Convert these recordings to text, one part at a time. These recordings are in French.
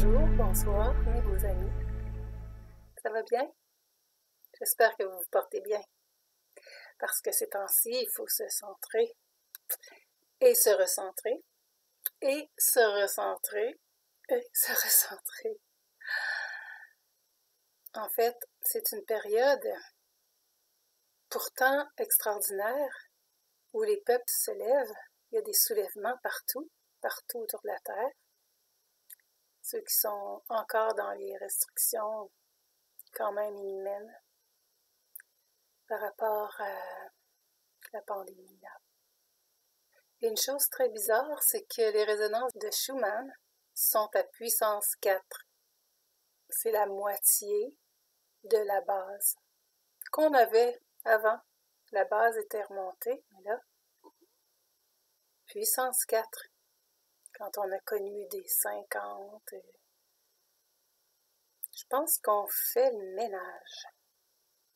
Bonjour, bonsoir, mes beaux amis. Ça va bien? J'espère que vous vous portez bien. Parce que ces temps-ci, il faut se centrer et se recentrer et se recentrer et se recentrer. En fait, c'est une période pourtant extraordinaire où les peuples se lèvent. Il y a des soulèvements partout autour de la Terre. Ceux qui sont encore dans les restrictions quand même inhumaines par rapport à la pandémie. Et une chose très bizarre, c'est que les résonances de Schumann sont à puissance 4. C'est la moitié de la base qu'on avait avant. La base était remontée, mais là, puissance 4. Quand on a connu des 50, je pense qu'on fait le ménage.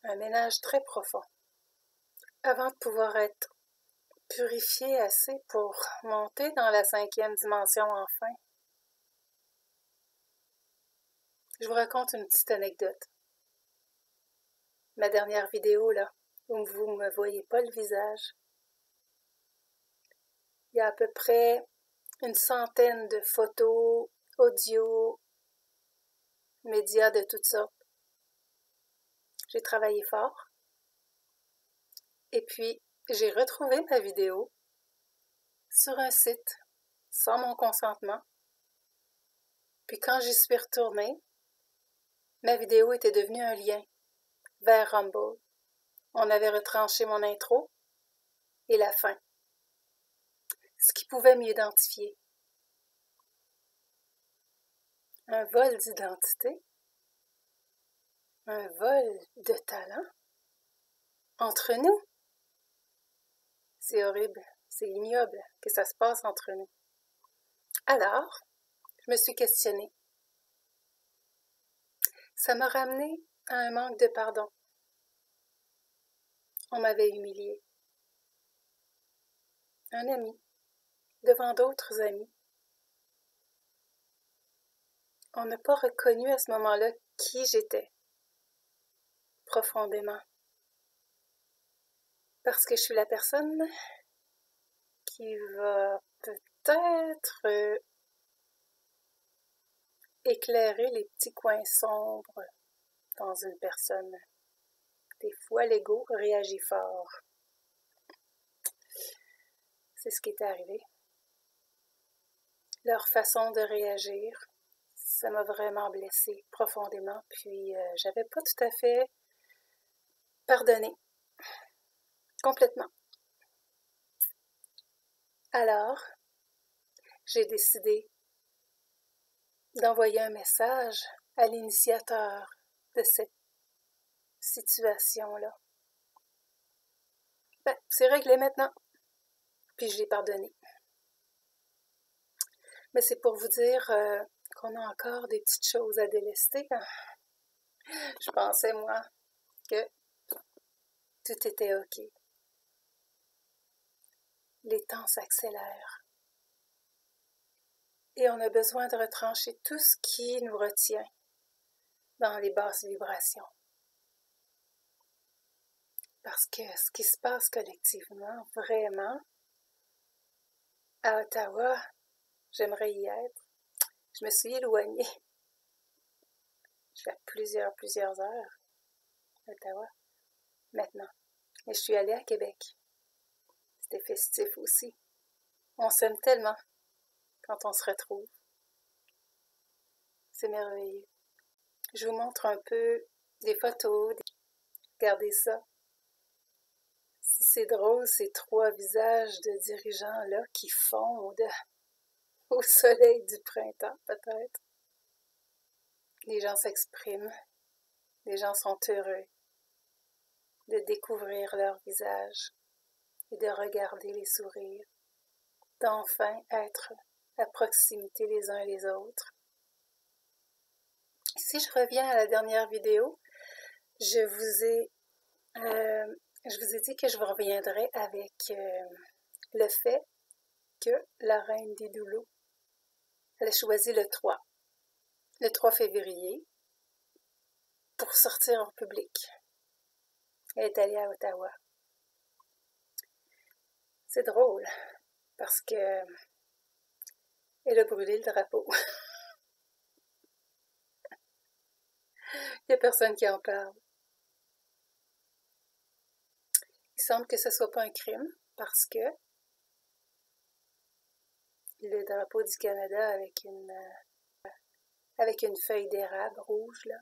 Un ménage très profond. Avant de pouvoir être purifié assez pour monter dans la 5e dimension enfin. Je vous raconte une petite anecdote. Ma dernière vidéo, là, où vous ne me voyez pas le visage, il y a à peu près une centaine de photos, audio, médias de toutes sortes. J'ai travaillé fort. Et puis, j'ai retrouvé ma vidéo sur un site, sans mon consentement. Puis quand j'y suis retournée, ma vidéo était devenue un lien vers Rumble. On avait retranché mon intro et la fin. Ce qui pouvait m'identifier. Un vol d'identité, un vol de talent entre nous. C'est horrible, c'est ignoble que ça se passe entre nous. Alors, je me suis questionnée. Ça m'a ramené à un manque de pardon. On m'avait humiliée. Un ami, devant d'autres amis. On n'a pas reconnu à ce moment-là qui j'étais, profondément. Parce que je suis la personne qui va peut-être éclairer les petits coins sombres dans une personne. Des fois, l'ego réagit fort. C'est ce qui est arrivé. Leur façon de réagir, ça m'a vraiment blessée profondément, puis j'avais pas tout à fait pardonné. Complètement. Alors, j'ai décidé d'envoyer un message à l'initiateur de cette situation-là. Ben, c'est réglé maintenant. Puis je l'ai pardonné. Mais c'est pour vous dire qu'on a encore des petites choses à délester. Je pensais, moi, que tout était OK. Les temps s'accélèrent. Et on a besoin de retrancher tout ce qui nous retient dans les basses vibrations. Parce que ce qui se passe collectivement, vraiment, à Ottawa, j'aimerais y être. Je me suis éloignée. Je fais plusieurs heures à Ottawa, maintenant. Et je suis allée à Québec. C'était festif aussi. On s'aime tellement quand on se retrouve. C'est merveilleux. Je vous montre un peu des photos. Regardez ça. C'est drôle, ces 3 visages de dirigeants-là qui fondent au soleil du printemps, peut-être. Les gens s'expriment. Les gens sont heureux de découvrir leur visage et de regarder les sourires, d'enfin être à proximité les uns les autres. Si je reviens à la dernière vidéo, je vous ai dit que je vous reviendrai avec le fait que la reine des doulots, elle a choisi le 3. le 3 février pour sortir en public. Elle est allée à Ottawa. C'est drôle parce que elle a brûlé le drapeau. Il n'y a personne qui en parle. Il semble que ce ne soit pas un crime parce que le drapeau du Canada avec une feuille d'érable rouge, là,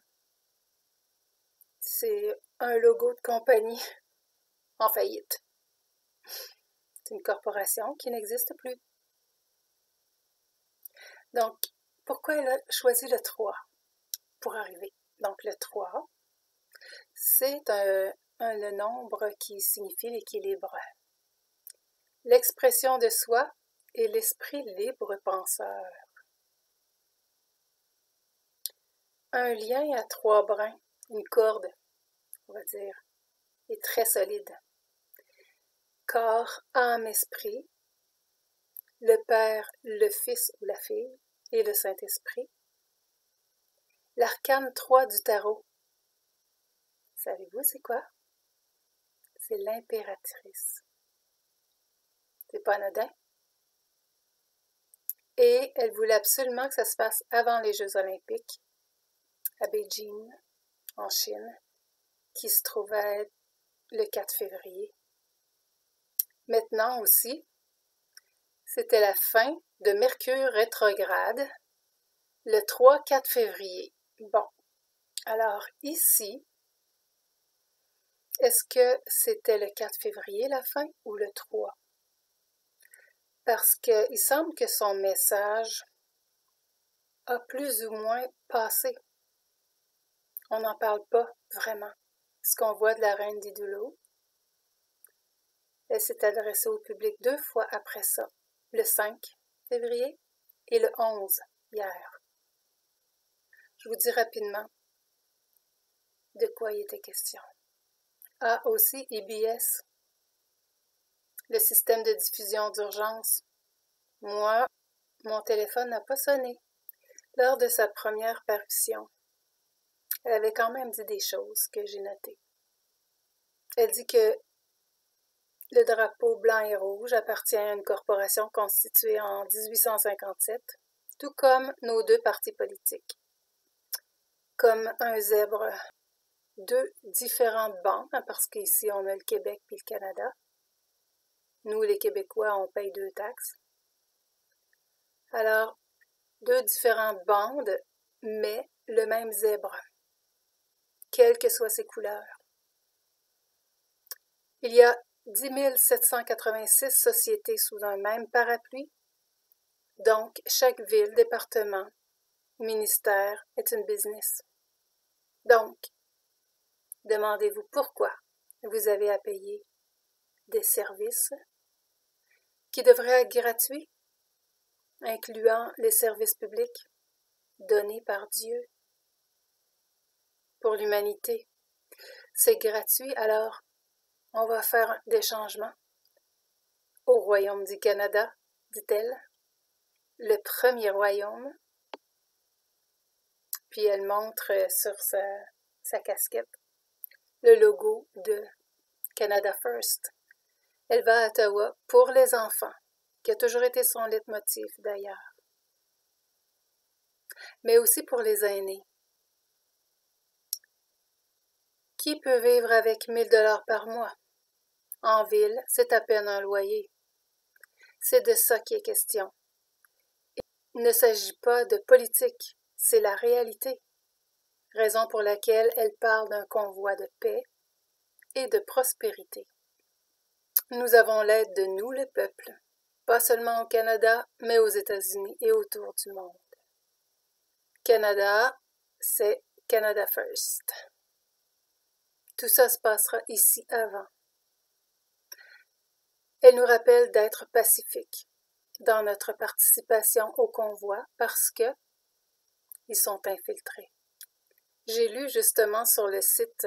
c'est un logo de compagnie en faillite. C'est une corporation qui n'existe plus. Donc, pourquoi elle a choisi le 3 pour arriver? Donc, le 3, c'est le nombre qui signifie l'équilibre. L'expression de soi et l'esprit libre penseur. Un lien à 3 brins, une corde, on va dire, est très solide. Corps, âme, esprit, le Père, le Fils ou la Fille et le Saint-Esprit. L'arcane 3 du tarot. Savez-vous c'est quoi? C'est l'impératrice. C'est pas anodin. Et elle voulait absolument que ça se passe avant les Jeux olympiques à Beijing, en Chine, qui se trouvait le 4 février. Maintenant aussi, c'était la fin de Mercure rétrograde, le 3-4 février. Bon, alors ici, est-ce que c'était le 4 février la fin ou le 3? Parce qu'il semble que son message a plus ou moins passé. On n'en parle pas vraiment. Ce qu'on voit de la reine d'Idoulo, elle s'est adressée au public 2 fois après ça, le 5 février et le 11 hier. Je vous dis rapidement de quoi il était question. Ah, aussi EBS, le système de diffusion d'urgence. Moi, mon téléphone n'a pas sonné lors de sa première parution. Elle avait quand même dit des choses que j'ai notées. Elle dit que le drapeau blanc et rouge appartient à une corporation constituée en 1857, tout comme nos 2 partis politiques. Comme un zèbre, 2 différentes bandes, parce qu'ici on a le Québec puis le Canada. Nous, les Québécois, on paye 2 taxes. Alors, 2 différentes bandes, mais le même zèbre, quelles que soient ses couleurs. Il y a 10 786 sociétés sous un même parapluie, donc chaque ville, département, ministère est une business. Donc, demandez-vous pourquoi vous avez à payer des services qui devraient être gratuits, incluant les services publics donnés par Dieu pour l'humanité. C'est gratuit, alors on va faire des changements. Au Royaume du Canada, dit-elle, le premier royaume. Puis elle montre sur sa casquette le logo de Canada First. Elle va à Ottawa pour les enfants, qui a toujours été son leitmotiv d'ailleurs, mais aussi pour les aînés. Qui peut vivre avec 1 000 $ par mois? En ville, c'est à peine un loyer. C'est de ça qui est question. Il ne s'agit pas de politique, c'est la réalité. Raison pour laquelle elle parle d'un convoi de paix et de prospérité. Nous avons l'aide de nous, le peuple, pas seulement au Canada, mais aux États-Unis et autour du monde. Canada, c'est Canada First. Tout ça se passera ici avant. Elle nous rappelle d'être pacifiques dans notre participation au convoi parce que ils sont infiltrés. J'ai lu justement sur le site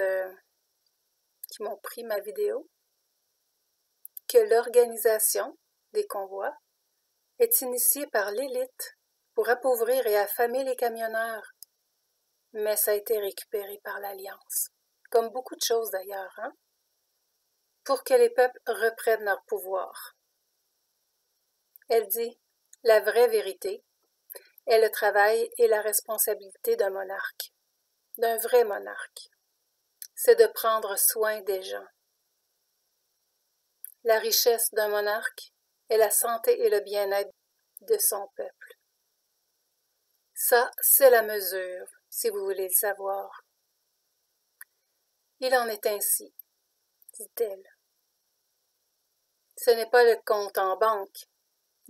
qui m'ont pris ma vidéo que l'organisation des convois est initiée par l'élite pour appauvrir et affamer les camionneurs mais ça a été récupéré par l'Alliance, comme beaucoup de choses d'ailleurs, hein, pour que les peuples reprennent leur pouvoir. Elle dit, la vraie vérité est le travail et la responsabilité d'un monarque, d'un vrai monarque. C'est de prendre soin des gens. La richesse d'un monarque est la santé et le bien-être de son peuple. Ça, c'est la mesure, si vous voulez le savoir. Il en est ainsi, dit-elle. Ce n'est pas le compte en banque,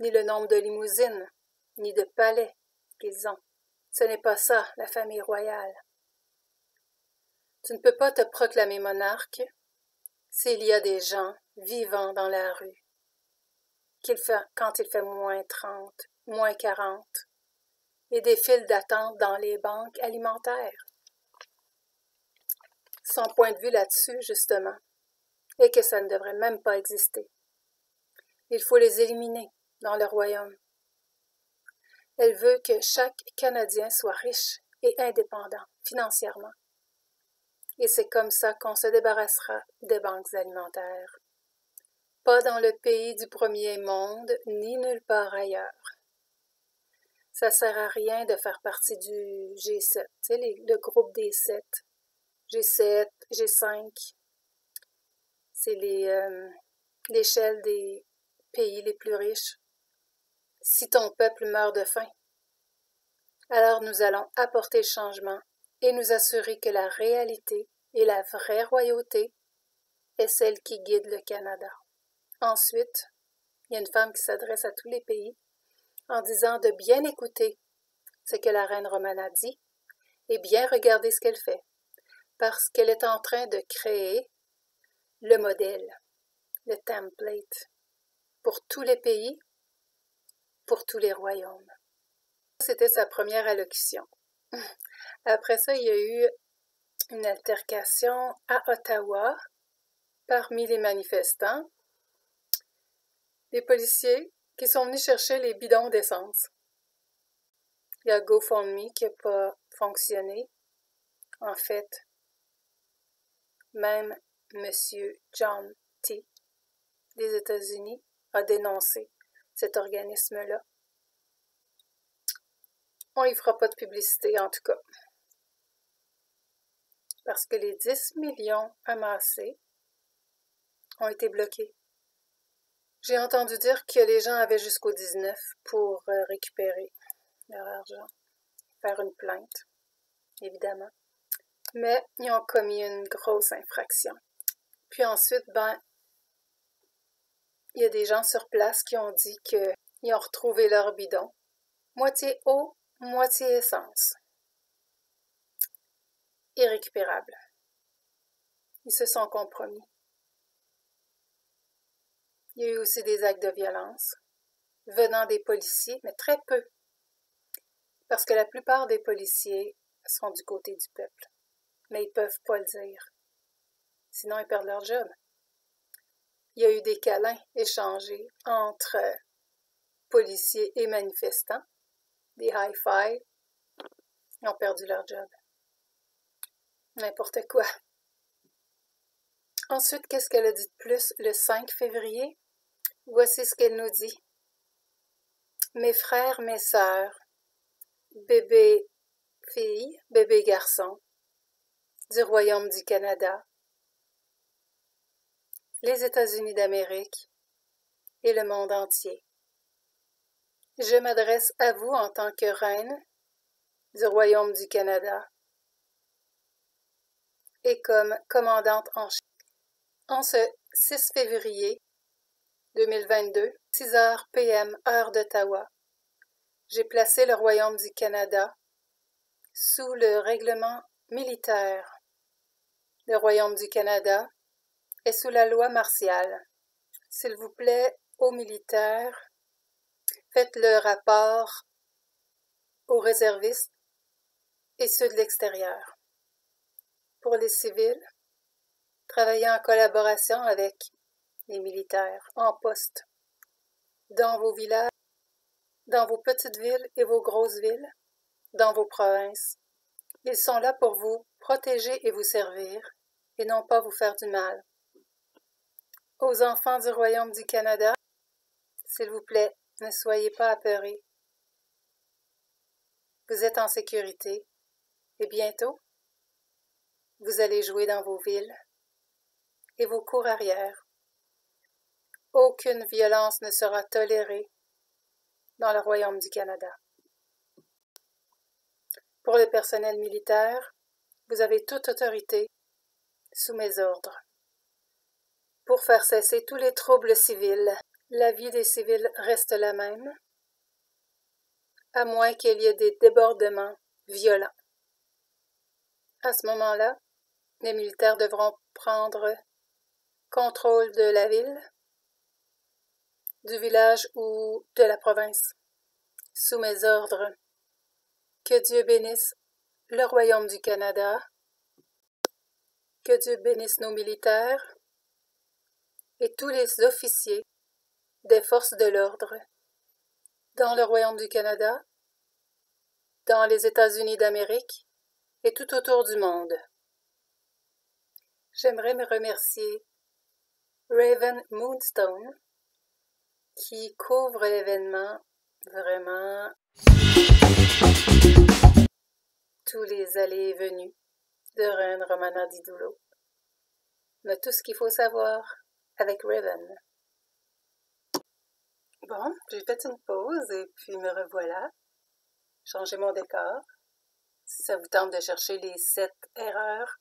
ni le nombre de limousines, ni de palais qu'ils ont. Ce n'est pas ça, la famille royale. Tu ne peux pas te proclamer monarque s'il y a des gens vivant dans la rue, quand il fait moins 30, moins 40, et des files d'attente dans les banques alimentaires. Son point de vue là-dessus, justement, est que ça ne devrait même pas exister. Il faut les éliminer dans le royaume. Elle veut que chaque Canadien soit riche et indépendant financièrement. Et c'est comme ça qu'on se débarrassera des banques alimentaires. Pas dans le pays du premier monde, ni nulle part ailleurs. Ça sert à rien de faire partie du G7, tu sais, le groupe des 7. G7, G5, c'est l'échelle des pays les plus riches. Si ton peuple meurt de faim, alors nous allons apporter le changement et nous assurer que la réalité et la vraie royauté est celle qui guide le Canada. Ensuite, il y a une femme qui s'adresse à tous les pays en disant de bien écouter ce que la reine Romana dit et bien regarder ce qu'elle fait, parce qu'elle est en train de créer le modèle, le template, pour tous les pays, pour tous les royaumes. C'était sa première allocution. Après ça, il y a eu une altercation à Ottawa parmi les manifestants, les policiers qui sont venus chercher les bidons d'essence. Il y a GoFundMe qui n'a pas fonctionné. En fait, même M. John T. des États-Unis a dénoncé cet organisme-là. On y fera pas de publicité en tout cas. Parce que les 10 millions amassés ont été bloqués. J'ai entendu dire que les gens avaient jusqu'au 19 pour récupérer leur argent, faire une plainte, évidemment. Mais ils ont commis une grosse infraction. Puis ensuite, il y a des gens sur place qui ont dit qu'ils ont retrouvé leur bidon, moitié eau, moitié essence. Irrécupérable. Ils se sont compromis. Il y a eu aussi des actes de violence venant des policiers, mais très peu, parce que la plupart des policiers sont du côté du peuple, mais ils ne peuvent pas le dire, sinon ils perdent leur job. Il y a eu des câlins échangés entre policiers et manifestants, des high-fives, ils ont perdu leur job. N'importe quoi. Ensuite, qu'est-ce qu'elle a dit de plus le 5 février? Voici ce qu'elle nous dit. Mes frères, mes sœurs, bébé filles, bébé garçons, du Royaume du Canada, les États-Unis d'Amérique et le monde entier. Je m'adresse à vous en tant que reine du Royaume du Canada et comme commandante en chef. En ce 6 février 2022, 6h PM, heure d'Ottawa, j'ai placé le Royaume du Canada sous le règlement militaire. Le Royaume du Canada est sous la loi martiale. S'il vous plaît, aux militaires, faites le rapport aux réservistes et ceux de l'extérieur. Pour les civils, travaillez en collaboration avec les militaires en poste, dans vos villages, dans vos petites villes et vos grosses villes, dans vos provinces, Ils sont là pour vous protéger et vous servir, et non pas vous faire du mal. Aux enfants du Royaume du Canada, s'il vous plaît, ne soyez pas apeurés. Vous êtes en sécurité, et bientôt, vous allez jouer dans vos villes et vos cours arrière. Aucune violence ne sera tolérée dans le Royaume du Canada. Pour le personnel militaire, vous avez toute autorité sous mes ordres. Pour faire cesser tous les troubles civils, la vie des civils reste la même, à moins qu'il y ait des débordements violents. À ce moment-là, les militaires devront prendre contrôle de la ville, du village ou de la province, sous mes ordres. Que Dieu bénisse le Royaume du Canada, que Dieu bénisse nos militaires et tous les officiers des forces de l'ordre dans le Royaume du Canada, dans les États-Unis d'Amérique et tout autour du monde. J'aimerais me remercier Raven Moonstone qui couvre l'événement vraiment tous les allées et venues de Reine Romana Didulo. Mais tout ce qu'il faut savoir avec Raven. Bon, j'ai fait une pause et puis me revoilà. Changer mon décor. Si ça vous tente de chercher les 7 erreurs.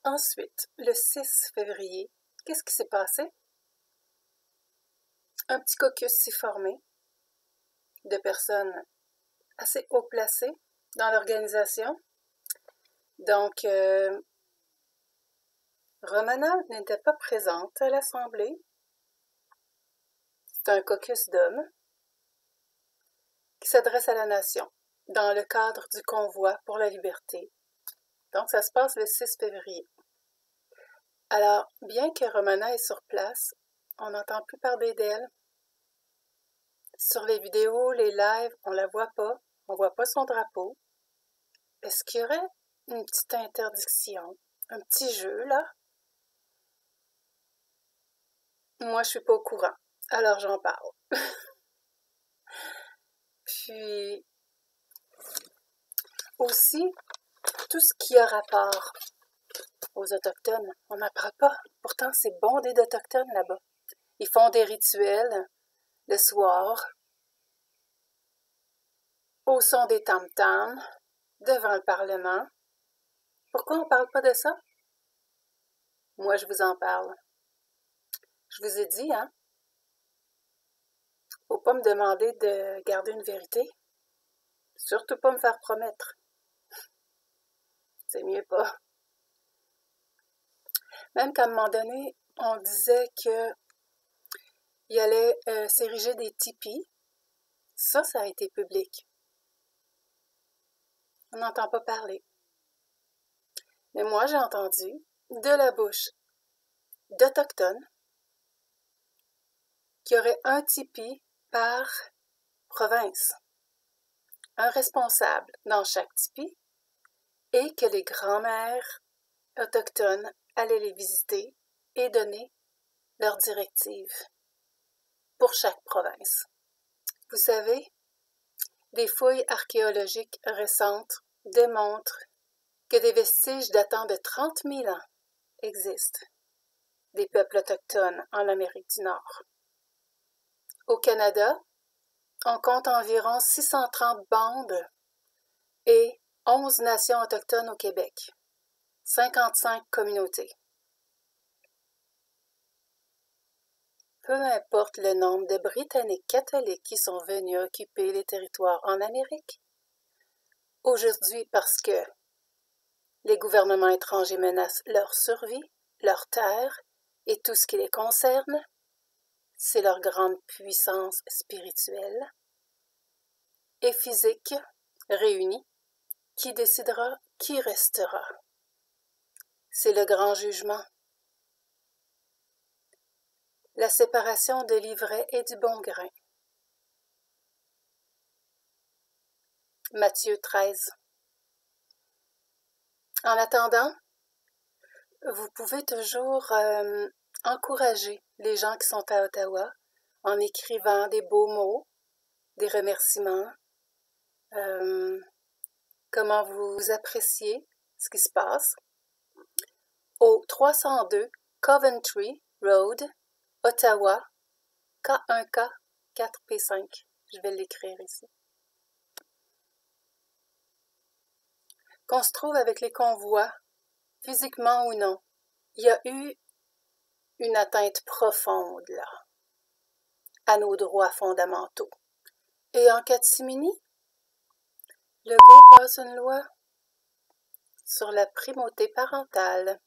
Ensuite, le 6 février, qu'est-ce qui s'est passé? Un petit caucus s'est formé de personnes assez haut placées dans l'organisation. Donc, Romana n'était pas présente à l'Assemblée. C'est un caucus d'hommes qui s'adresse à la nation dans le cadre du convoi pour la liberté. Donc, ça se passe le 6 février. Alors, bien que Romana est sur place, on n'entend plus parler d'elle. Sur les vidéos, les lives, on la voit pas. On voit pas son drapeau. Est-ce qu'il y aurait une petite interdiction? Un petit jeu, là? Moi, je suis pas au courant. Alors, j'en parle. Puis, aussi, tout ce qui a rapport aux Autochtones, on n'en parle pas. Pourtant, c'est bondé d'Autochtones là-bas. Ils font des rituels le soir, au son des tam-tams, devant le Parlement. Pourquoi on ne parle pas de ça? Moi, je vous en parle. Je vous ai dit, hein? Faut pas me demander de garder une vérité. Surtout pas me faire promettre. C'est mieux pas. Même qu'à un moment donné, on disait que il allait s'ériger des tipis. Ça a été public. On n'entend pas parler. Mais moi, j'ai entendu de la bouche d'Autochtones qu'il y aurait un tipi par province, un responsable dans chaque tipi, et que les grands-mères autochtones allaient les visiter et donner leurs directives pour chaque province. Vous savez, des fouilles archéologiques récentes démontrent que des vestiges datant de 30 000 ans existent des peuples autochtones en Amérique du Nord. Au Canada, on compte environ 630 bandes et 11 nations autochtones au Québec, 55 communautés. Peu importe le nombre de Britanniques catholiques qui sont venus occuper les territoires en Amérique, aujourd'hui parce que les gouvernements étrangers menacent leur survie, leur terre et tout ce qui les concerne, c'est leur grande puissance spirituelle et physique réunie qui décidera qui restera. C'est le grand jugement. La séparation de l'ivraie et du bon grain. Matthieu 13. En attendant, vous pouvez toujours encourager les gens qui sont à Ottawa en écrivant des beaux mots, des remerciements, comment vous appréciez ce qui se passe. Au 302 Coventry Road, Ottawa, K1K 4P5. Je vais l'écrire ici. Qu'on se trouve avec les convois, physiquement ou non, il y a eu une atteinte profonde, là, à nos droits fondamentaux. Et en catimini, Legault passe une loi sur la primauté parentale,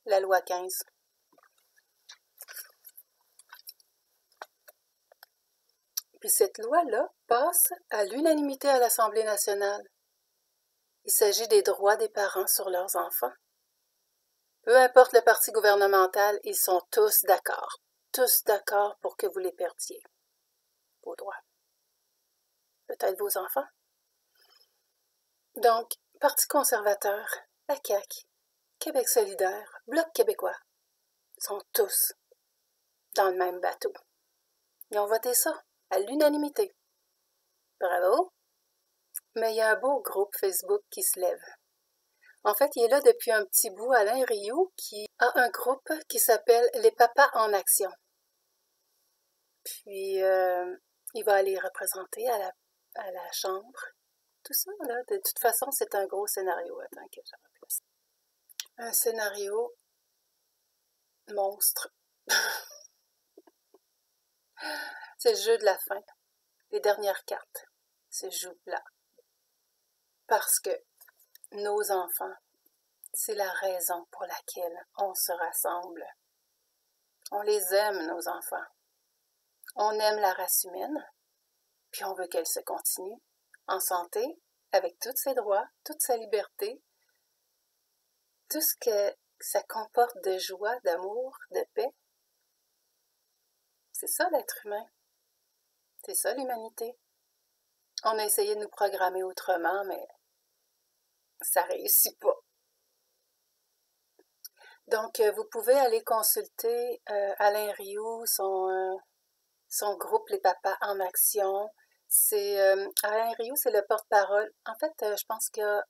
la loi 15. Puis cette loi-là passe à l'unanimité à l'Assemblée nationale. Il s'agit des droits des parents sur leurs enfants. Peu importe le parti gouvernemental, ils sont tous d'accord pour que vous les perdiez, vos droits. Peut-être vos enfants. Donc, Parti conservateur, la CAQ, Québec solidaire, Bloc québécois, sont tous dans le même bateau. Ils ont voté ça à l'unanimité. Bravo! Mais il y a un beau groupe Facebook qui se lève. En fait, il est là depuis un petit bout, Alain Rioux, qui a un groupe qui s'appelle Les Papas en Action. Puis, il va aller représenter à la Chambre. Tout ça, là, de toute façon, c'est un gros scénario. Attends que je rappelle ça. Un scénario monstre. C'est le jeu de la fin. Les dernières cartes. C'est ce jeu-là. Parce que nos enfants, c'est la raison pour laquelle on se rassemble. On les aime, nos enfants. On aime la race humaine, puis on veut qu'elle se continue en santé, avec tous ses droits, toute sa liberté, tout ce que ça comporte de joie, d'amour, de paix. C'est ça l'être humain. C'est ça l'humanité. On a essayé de nous programmer autrement, mais ça réussit pas. Donc, vous pouvez aller consulter Alain Rioux, son groupe Les Papas en Action. Alain Rioux, c'est le porte-parole. En fait, je pense qu'il a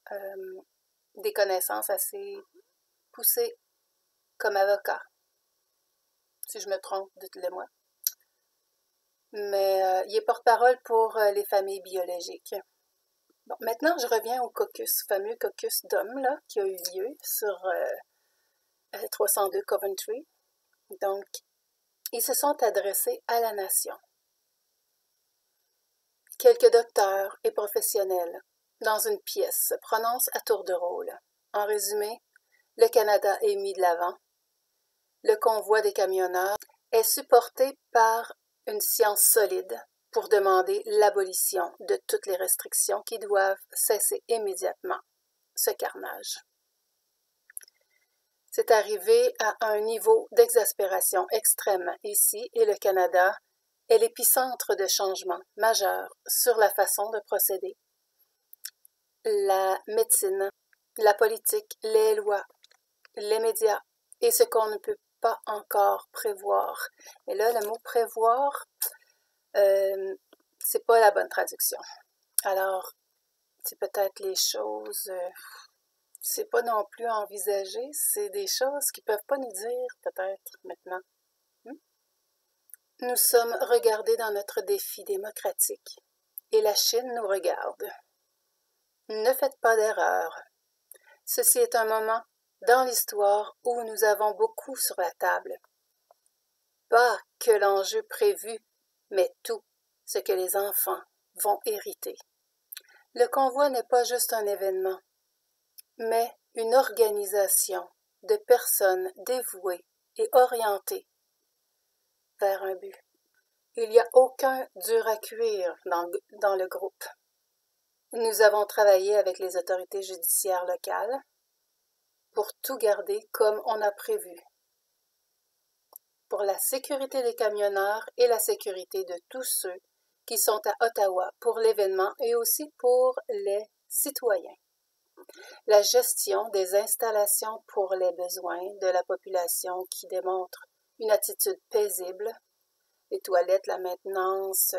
des connaissances assez poussées comme avocat. Si je me trompe, dites-le-moi. Mais il est porte-parole pour les familles biologiques. Bon, maintenant, je reviens au caucus, fameux caucus d'hommes là, qui a eu lieu sur 302 Coventry. Donc, ils se sont adressés à la nation. Quelques docteurs et professionnels, dans une pièce, se prononcent à tour de rôle. En résumé, le Canada est mis de l'avant. Le convoi des camionneurs est supporté par une science solide pour demander l'abolition de toutes les restrictions qui doivent cesser immédiatement ce carnage. C'est arrivé à un niveau d'exaspération extrême ici et le Canada est l'épicentre de changements majeurs sur la façon de procéder. La médecine, la politique, les lois, les médias et ce qu'on ne peut pas encore prévoir. Et là, le mot prévoir, c'est pas la bonne traduction. Alors, c'est peut-être les choses, c'est pas non plus envisagé, c'est des choses qu'ils peuvent pas nous dire peut-être maintenant. Nous sommes regardés dans notre défi démocratique et la Chine nous regarde. Ne faites pas d'erreur. Ceci est un moment dans l'histoire où nous avons beaucoup sur la table. Pas que l'enjeu prévu, mais tout ce que les enfants vont hériter. Le convoi n'est pas juste un événement, mais une organisation de personnes dévouées et orientées vers un but. Il n'y a aucun dur à cuire dans le groupe. Nous avons travaillé avec les autorités judiciaires locales pour tout garder comme on a prévu, pour la sécurité des camionneurs et la sécurité de tous ceux qui sont à Ottawa pour l'événement et aussi pour les citoyens. La gestion des installations pour les besoins de la population qui démontre une attitude paisible, les toilettes, la maintenance,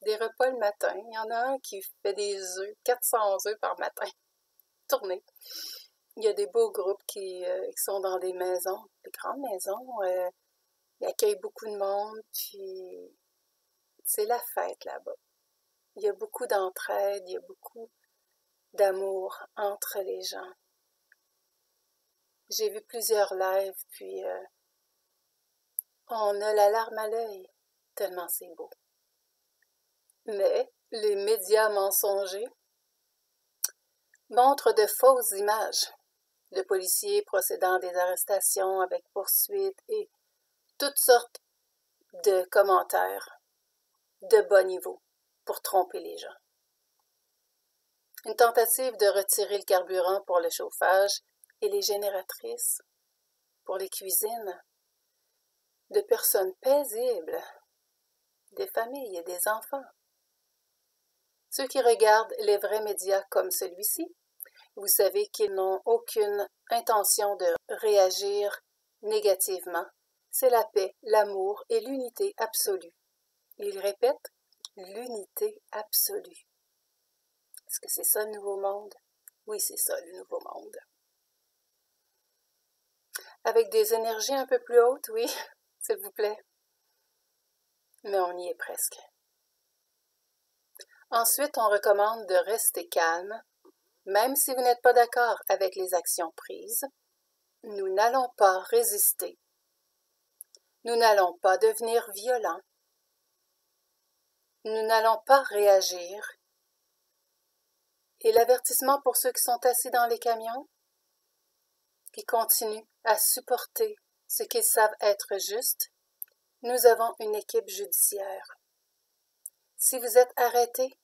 des repas le matin. Il y en a un qui fait des œufs, 400 œufs par matin, tournés. Il y a des beaux groupes qui sont dans des maisons, des grandes maisons, ils accueillent beaucoup de monde, puis c'est la fête là-bas. Il y a beaucoup d'entraide, il y a beaucoup d'amour entre les gens. J'ai vu plusieurs lives, puis on a la larme à l'œil, tellement c'est beau. Mais les médias mensongers montrent de fausses images de policiers procédant à des arrestations avec poursuites et toutes sortes de commentaires de bas niveau pour tromper les gens. Une tentative de retirer le carburant pour le chauffage et les génératrices pour les cuisines de personnes paisibles, des familles et des enfants. Ceux qui regardent les vrais médias comme celui-ci, vous savez qu'ils n'ont aucune intention de réagir négativement. C'est la paix, l'amour et l'unité absolue. Il répète, l'unité absolue. Est-ce que c'est ça le nouveau monde? Oui, c'est ça le nouveau monde. Avec des énergies un peu plus hautes, oui, s'il vous plaît. Mais on y est presque. Ensuite, on recommande de rester calme, même si vous n'êtes pas d'accord avec les actions prises. Nous n'allons pas résister. Nous n'allons pas devenir violents. Nous n'allons pas réagir. Et l'avertissement pour ceux qui sont assis dans les camions, qui continuent à supporter ce qu'ils savent être juste, nous avons une équipe judiciaire. Si vous êtes arrêté,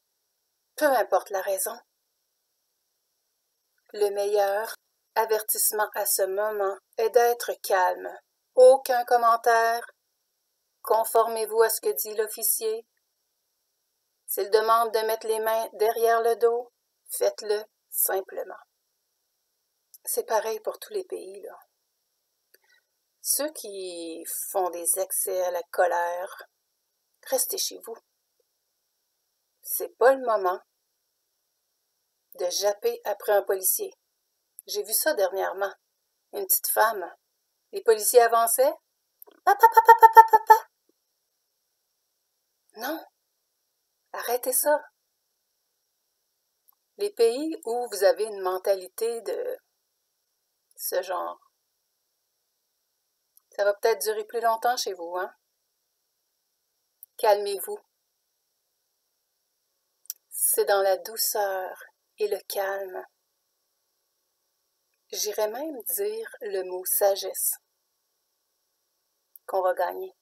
peu importe la raison, le meilleur avertissement à ce moment est d'être calme. Aucun commentaire. Conformez-vous à ce que dit l'officier. S'il demande de mettre les mains derrière le dos, faites-le simplement. C'est pareil pour tous les pays, là. Ceux qui font des excès à la colère, restez chez vous. C'est pas le moment de japper après un policier. J'ai vu ça dernièrement. Une petite femme. Les policiers avançaient. Papa, papa, papa, papa. Non. Arrêtez ça. Les pays où vous avez une mentalité de ce genre, ça va peut-être durer plus longtemps chez vous, hein? Calmez-vous. C'est dans la douceur et le calme. J'irais même dire le mot sagesse qu'on va gagner.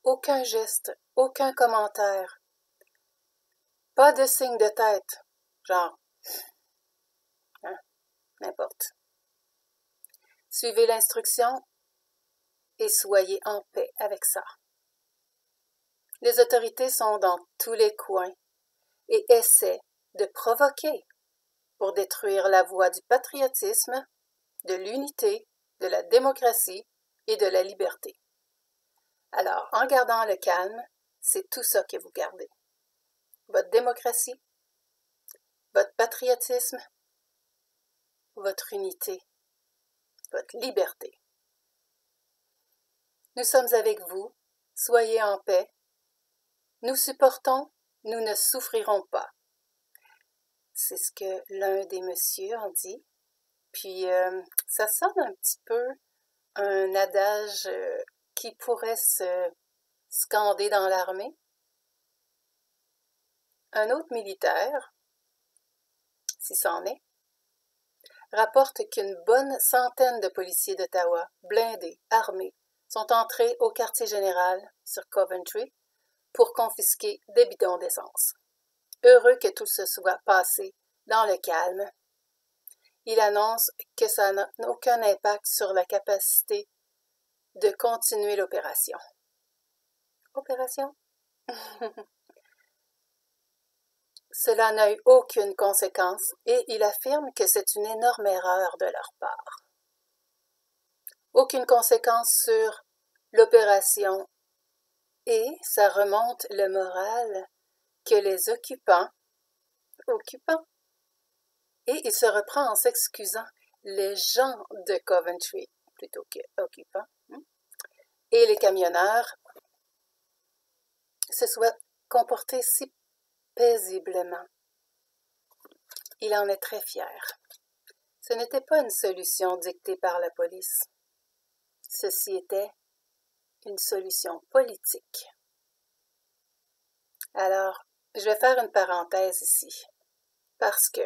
Aucun geste, aucun commentaire, pas de signe de tête, genre, n'importe. Suivez l'instruction et soyez en paix avec ça. Les autorités sont dans tous les coins et essaient de provoquer pour détruire la voie du patriotisme, de l'unité, de la démocratie et de la liberté. Alors, en gardant le calme, c'est tout ça que vous gardez. Votre démocratie, votre patriotisme, votre unité, votre liberté. Nous sommes avec vous, soyez en paix. Nous supportons, nous ne souffrirons pas. C'est ce que l'un des messieurs en dit. Puis, ça sonne un petit peu un adage qui pourrait se scander dans l'armée. Un autre militaire, si c'en est, rapporte qu'une bonne centaine de policiers d'Ottawa, blindés, armés, sont entrés au quartier général sur Coventry pour confisquer des bidons d'essence. Heureux que tout se soit passé dans le calme, il annonce que ça n'a aucun impact sur la capacité de continuer l'opération. Opération? Cela n'a eu aucune conséquence et il affirme que c'est une énorme erreur de leur part. Aucune conséquence sur l'opération et ça remonte le moral que les occupants, et il se reprend en s'excusant, les gens de Coventry, plutôt que occupants, et les camionneurs se soient comportés si paisiblement. Il en est très fier. Ce n'était pas une solution dictée par la police. Ceci était une solution politique. Alors, je vais faire une parenthèse ici, parce que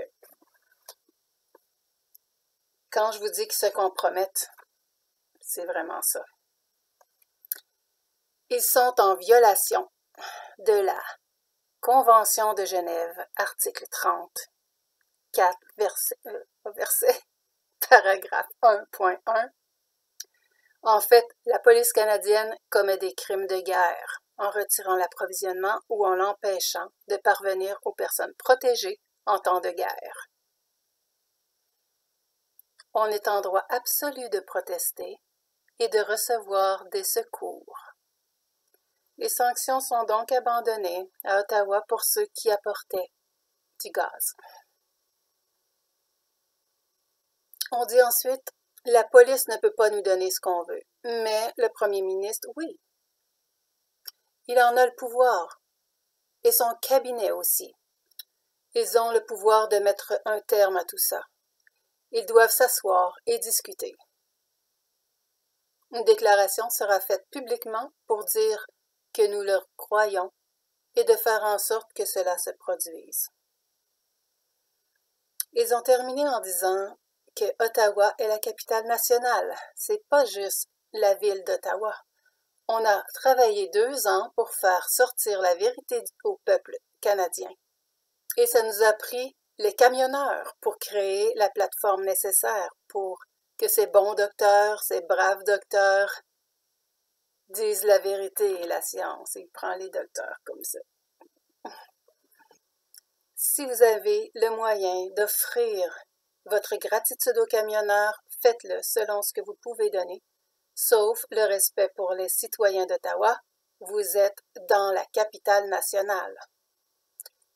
quand je vous dis qu'ils se compromettent, c'est vraiment ça. Ils sont en violation de la Convention de Genève, article 30, 4, verset paragraphe 1.1. En fait, la police canadienne commet des crimes de guerre en retirant l'approvisionnement ou en l'empêchant de parvenir aux personnes protégées en temps de guerre. On est en droit absolu de protester et de recevoir des secours. Les sanctions sont donc abandonnées à Ottawa pour ceux qui apportaient du gaz. On dit ensuite, la police ne peut pas nous donner ce qu'on veut, mais le premier ministre, oui. Il en a le pouvoir, et son cabinet aussi. Ils ont le pouvoir de mettre un terme à tout ça. Ils doivent s'asseoir et discuter. Une déclaration sera faite publiquement pour dire que nous leur croyons et de faire en sorte que cela se produise. Ils ont terminé en disant que Ottawa est la capitale nationale. C'est pas juste la ville d'Ottawa. On a travaillé 2 ans pour faire sortir la vérité au peuple canadien. Et ça nous a pris les camionneurs pour créer la plateforme nécessaire pour que ces bons docteurs, ces braves docteurs disent la vérité et la science. Il prend les docteurs comme ça. Si vous avez le moyen d'offrir votre gratitude aux camionneurs, faites-le selon ce que vous pouvez donner, sauf le respect pour les citoyens d'Ottawa. Vous êtes dans la capitale nationale.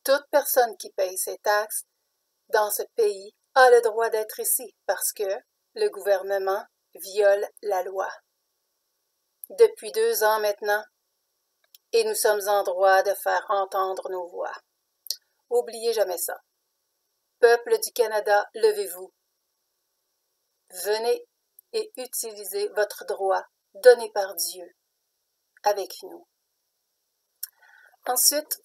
Toute personne qui paye ses taxes dans ce pays a le droit d'être ici parce que le gouvernement viole la loi. Depuis 2 ans maintenant, et nous sommes en droit de faire entendre nos voix. Oubliez jamais ça. Peuple du Canada, levez-vous. Venez et utilisez votre droit donné par Dieu avec nous. Ensuite,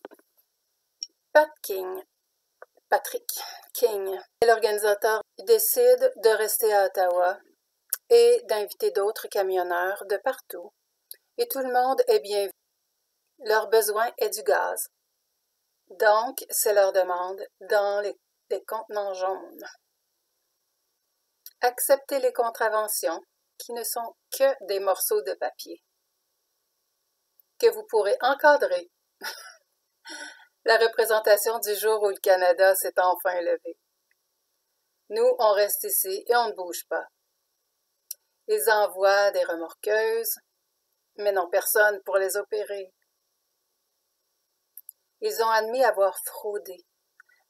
Patrick King, l'organisateur, décide de rester à Ottawa et d'inviter d'autres camionneurs de partout. Et tout le monde est bien vu. Leur besoin est du gaz. Donc, c'est leur demande dans les contenants jaunes. Acceptez les contraventions qui ne sont que des morceaux de papier que vous pourrez encadrer. La représentation du jour où le Canada s'est enfin levé. Nous, on reste ici et on ne bouge pas. Ils envoient des remorqueuses, mais non personne pour les opérer. Ils ont admis avoir fraudé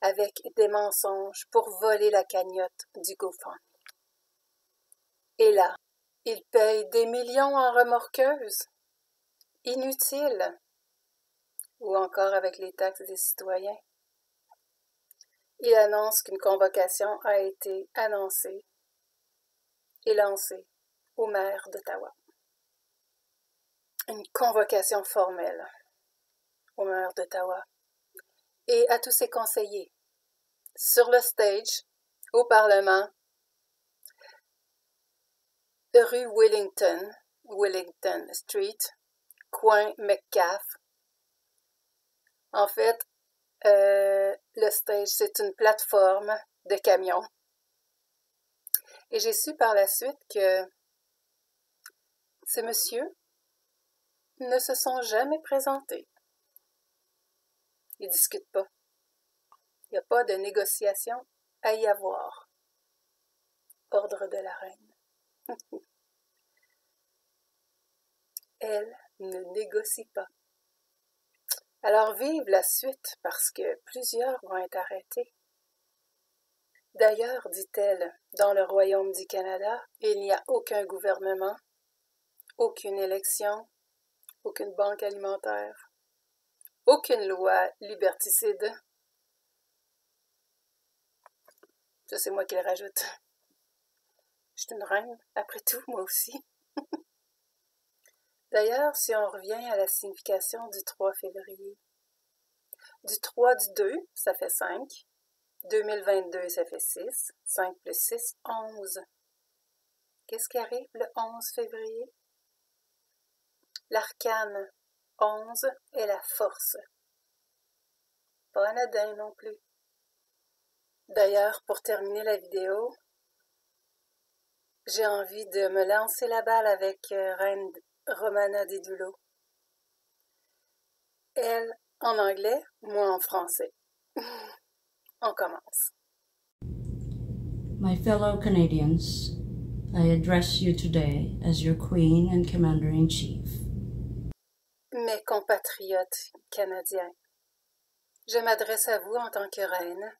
avec des mensonges pour voler la cagnotte du GoFundMe. Et là, ils payent des millions en remorqueuses. Inutile. Ou encore avec les taxes des citoyens. Il annonce qu'une convocation a été annoncée et lancée au maire d'Ottawa. Une convocation formelle au maire d'Ottawa et à tous ses conseillers. Sur le stage, au Parlement, rue Wellington Street, coin Metcalfe. En fait, le stage, c'est une plateforme de camions. Et j'ai su par la suite que ces messieurs ne se sont jamais présentés. Ils discutent pas. Il n'y a pas de négociation à y avoir. Ordre de la reine. Elle ne négocie pas. Alors vive la suite parce que plusieurs vont être arrêtés. D'ailleurs, dit-elle, dans le royaume du Canada, il n'y a aucun gouvernement, aucune élection, aucune banque alimentaire, aucune loi liberticide. Ça, c'est moi qui le rajoute. Je suis une reine, après tout, moi aussi. D'ailleurs, si on revient à la signification du 3 février, du 3 du 2, ça fait 5. 2022, ça fait 6. 5 plus 6, 11. Qu'est-ce qui arrive le 11 février? L'arcane 11 est la force. Pas anodin non plus. D'ailleurs, pour terminer la vidéo, j'ai envie de me lancer la balle avec Reine Romana Didulo. Elle en anglais, moi en français. On commence. My fellow Canadians, I address you today as your Queen and Commander-in-Chief. Mes compatriotes canadiens, je m'adresse à vous en tant que reine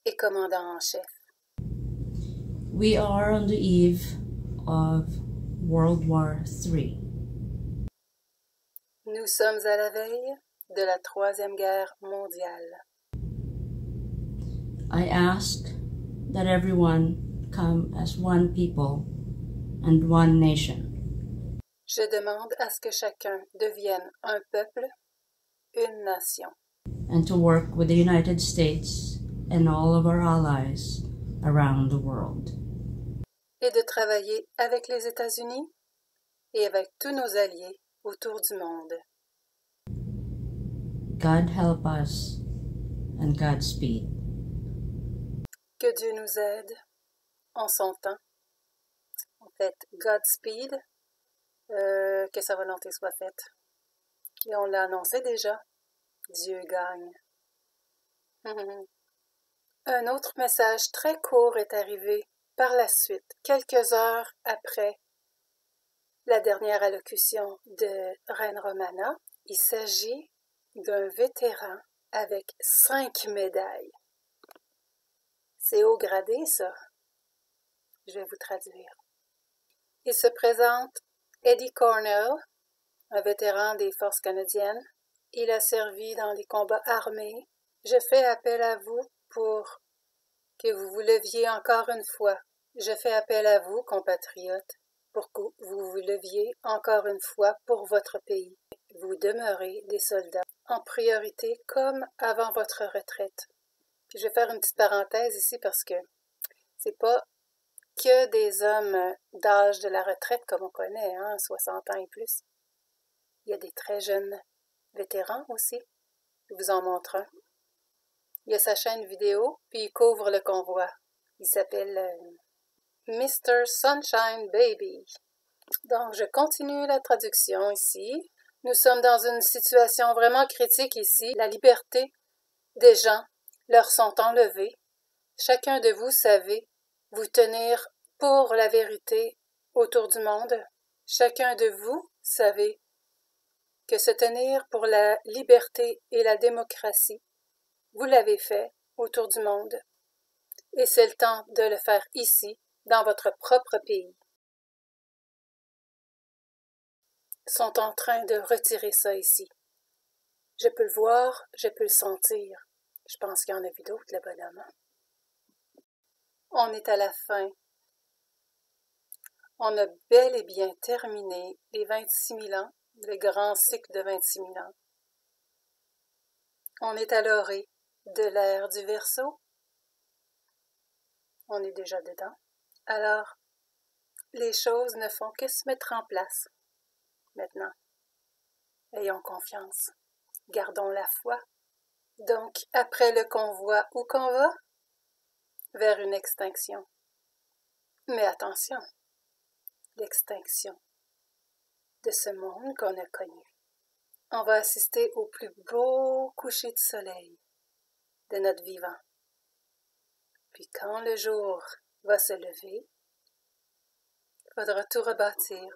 et commandant en chef. We are on the eve of World War III. Nous sommes à la veille de la Troisième Guerre mondiale. I ask that everyone come as one people and one nation. Je demande à ce que chacun devienne un peuple, une nation, and to work with the United States and all of our allies around the world. et de travailler avec les États-Unis et avec tous nos alliés autour du monde. God help us and Godspeed. Que Dieu nous aide en son temps. En fait, Godspeed, que sa volonté soit faite. Et on l'a annoncé déjà. Dieu gagne. Un autre message très court est arrivé par la suite, quelques heures après la dernière allocution de Reine Romana. Il s'agit d'un vétéran avec 5 médailles. C'est haut gradé, ça. Je vais vous traduire. Il se présente Eddie Cornell, un vétéran des forces canadiennes. Il a servi dans les combats armés. Je fais appel à vous pour que vous vous leviez encore une fois. Je fais appel à vous, compatriotes, pour que vous vous leviez encore une fois pour votre pays. Vous demeurez des soldats en priorité comme avant votre retraite. Puis je vais faire une petite parenthèse ici parce que c'est pas que des hommes d'âge de la retraite comme on connaît, 60 ans et plus. Il y a des très jeunes vétérans aussi. Je vous en montre un. Il y a sa chaîne vidéo, puis il couvre le convoi. Il s'appelle Mr. Sunshine Baby. Donc, je continue la traduction ici. Nous sommes dans une situation vraiment critique ici. La liberté des gens leur sont enlevées. Chacun de vous savez vous tenir pour la vérité autour du monde. Chacun de vous savez que se tenir pour la liberté et la démocratie, vous l'avez fait autour du monde. Et c'est le temps de le faire ici, dans votre propre pays. Ils sont en train de retirer ça ici. Je peux le voir, je peux le sentir. Je pense qu'il y en a vu d'autres, le bonhomme. On est à la fin. On a bel et bien terminé les 26 000 ans, le grand cycle de 26 000 ans. On est à l'orée de l'ère du Verseau. On est déjà dedans. Alors, les choses ne font que se mettre en place. Maintenant, ayons confiance. Gardons la foi. Donc, après le convoi, où qu'on va? Vers une extinction. Mais attention, l'extinction de ce monde qu'on a connu. On va assister au plus beau coucher de soleil de notre vivant. Puis quand le jour va se lever, il faudra tout rebâtir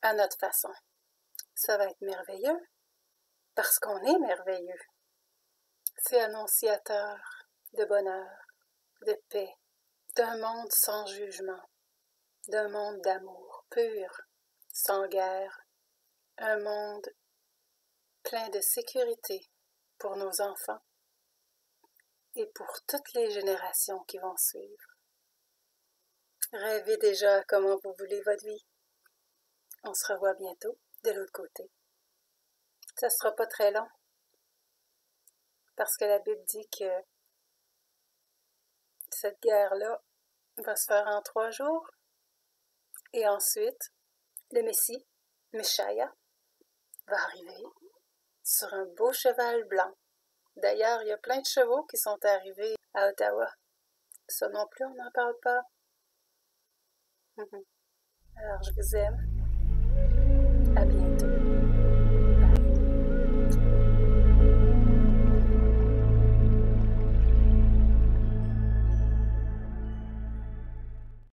à notre façon. Ça va être merveilleux, parce qu'on est merveilleux. C'est annonciateur de bonheur, de paix, d'un monde sans jugement, d'un monde d'amour pur, sans guerre, un monde plein de sécurité pour nos enfants et pour toutes les générations qui vont suivre. Rêvez déjà comment vous voulez votre vie. On se revoit bientôt de l'autre côté. Ça ne sera pas très long, parce que la Bible dit que cette guerre-là va se faire en 3 jours, et ensuite, le Messie, Meshaya, va arriver sur un beau cheval blanc. D'ailleurs, il y a plein de chevaux qui sont arrivés à Ottawa. Ça non plus, on n'en parle pas. Alors, je vous aime.